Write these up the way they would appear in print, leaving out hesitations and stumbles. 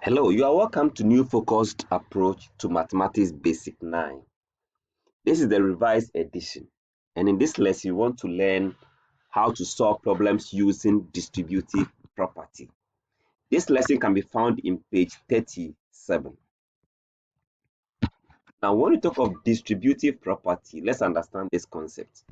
Hello, you are welcome to New Focused Approach to Mathematics Basic 9. This is the revised edition, and in this lesson, you want to learn how to solve problems using distributive property. This lesson can be found in page 37. Now, when we talk of distributive property, let's understand this concept.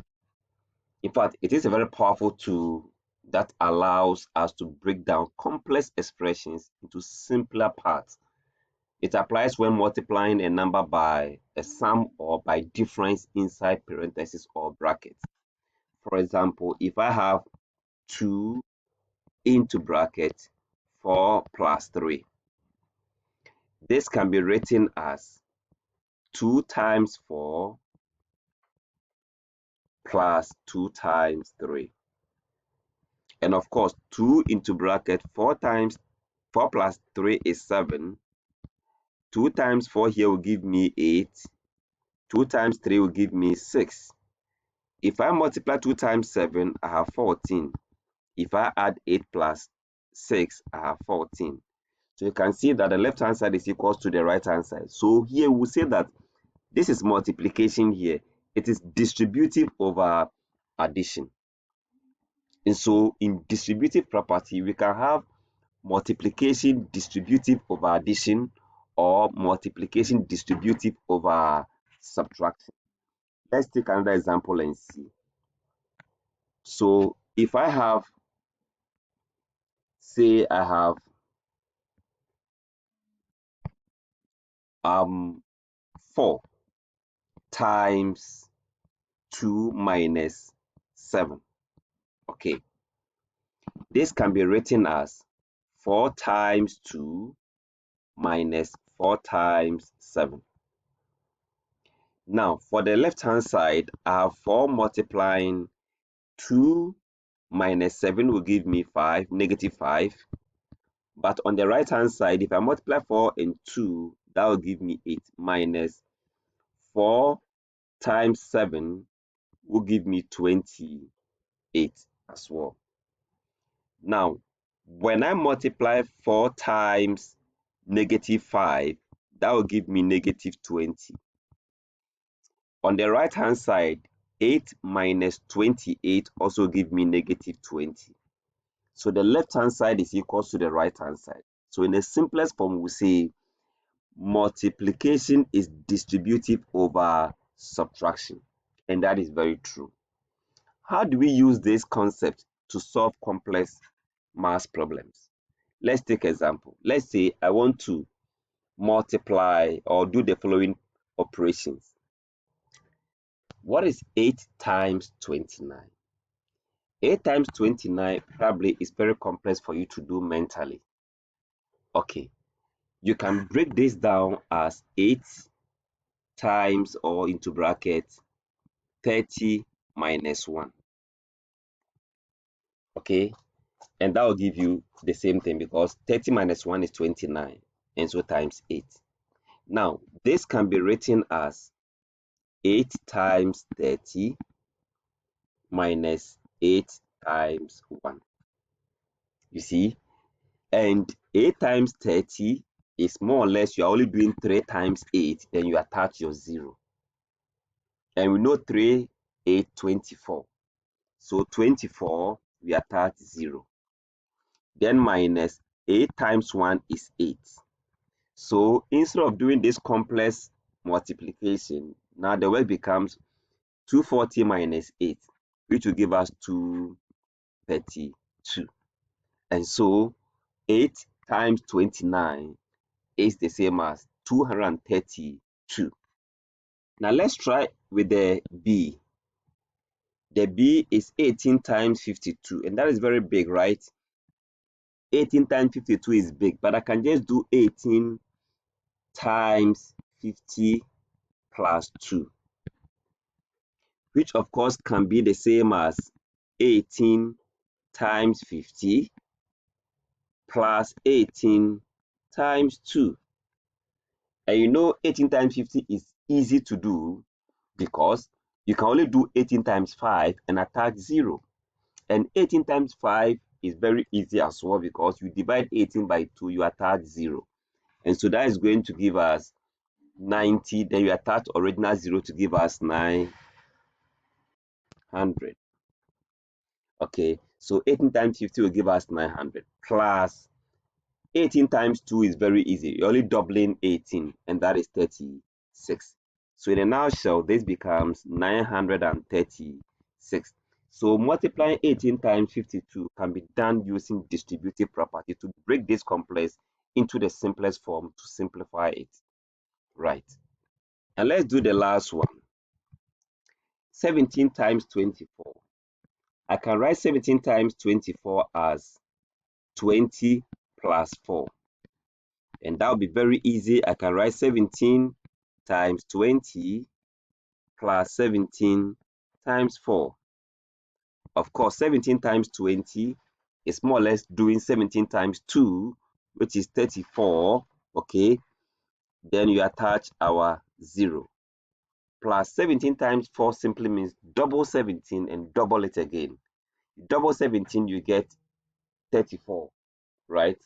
In fact, it is a very powerful tool that allows us to break down complex expressions into simpler parts. It applies when multiplying a number by a sum or by difference inside parentheses or brackets. For example, if I have 2 into bracket 4 plus 3, this can be written as 2 times 4 plus 2 times 3. And of course, 2 into bracket 4 times 4 plus 3 is 7. 2 times 4 here will give me 8. 2 times 3 will give me 6. If I multiply 2 times 7, I have 14. If I add 8 plus 6, I have 14. So you can see that the left-hand side is equal to the right-hand side. So here we say that this is multiplication here. It is distributive over addition. And so in distributive property, we can have multiplication distributive over addition or multiplication distributive over subtraction. Let's take another example and see. So if I have, say I have 4 times 2 minus 7. Okay, this can be written as 4 times 2 minus 4 times 7. Now, for the left-hand side, I have 4 multiplying 2 minus 7 will give me 5, negative 5. But on the right-hand side, if I multiply 4 and 2, that will give me 8 minus 4 times 7 will give me 28 as well. Now, when I multiply 4 times negative 5, that will give me negative 20. On the right hand side, 8 minus 28 also give me negative 20. So the left hand side is equal to the right hand side. So in the simplest form, we say multiplication is distributive over subtraction. And that is very true. How do we use this concept to solve complex math problems? Let's take an example. Let's say I want to multiply or do the following operations. What is 8 times 29? 8 times 29 probably is very complex for you to do mentally. Okay, you can break this down as 8 times or into bracket 30 minus 1. Okay, and that will give you the same thing because 30 minus 1 is 29 and so times 8. Now, this can be written as 8 times 30 minus 8 times 1. You see, and 8 times 30 is more or less you're only doing 3 times 8, then you attach your 0. And we know 3, 8, 24. So 24, we attach 0. Then minus 8 times 1 is 8. So instead of doing this complex multiplication, now the work becomes 240 minus 8, which will give us 232. And so 8 times 29 is the same as 232. Now let's try with the B. The B is 18 times 52, and that is very big, right? 18 times 52 is big, but I can just do 18 times 50 plus 2, which of course can be the same as 18 times 50 plus 18 times 2. And you know 18 times 50 is easy to do because you can only do 18 times 5 and attach 0. And 18 times 5 is very easy as well because you divide 18 by 2, you attach 0. And so that is going to give us 90. Then you attach original 0 to give us 900. Okay, so 18 times 50 will give us 900 plus 18 times 2 is very easy. You're only doubling 18, and that is 36. So in a nutshell, this becomes 936. So multiplying 18 times 52 can be done using distributive property to break this complex into the simplest form to simplify it. Right. And let's do the last one. 17 times 24. I can write 17 times 24 as 20 plus 4. And that will be very easy. I can write 17 times 20 plus 17 times 4. Of course, 17 times 20 is more or less doing 17 times 2, which is 34. Okay, then you attach our 0. Plus 17 times 4 simply means double 17 and double it again. Double 17, you get 34, right?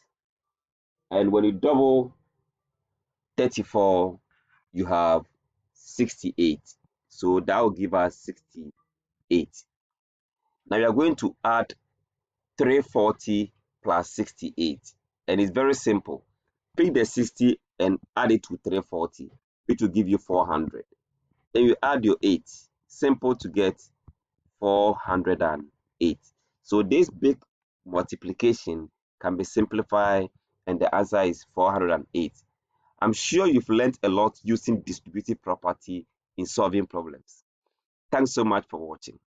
And when you double 34, you have 68. So that will give us 68. Now we are going to add 340 plus 68. And it's very simple. Pick the 60 and add it to 340, which will give you 400. Then you add your 8. Simple to get 408. So this big multiplication can be simplified, and the answer is 408. I'm sure you've learned a lot using distributive property in solving problems. Thanks so much for watching.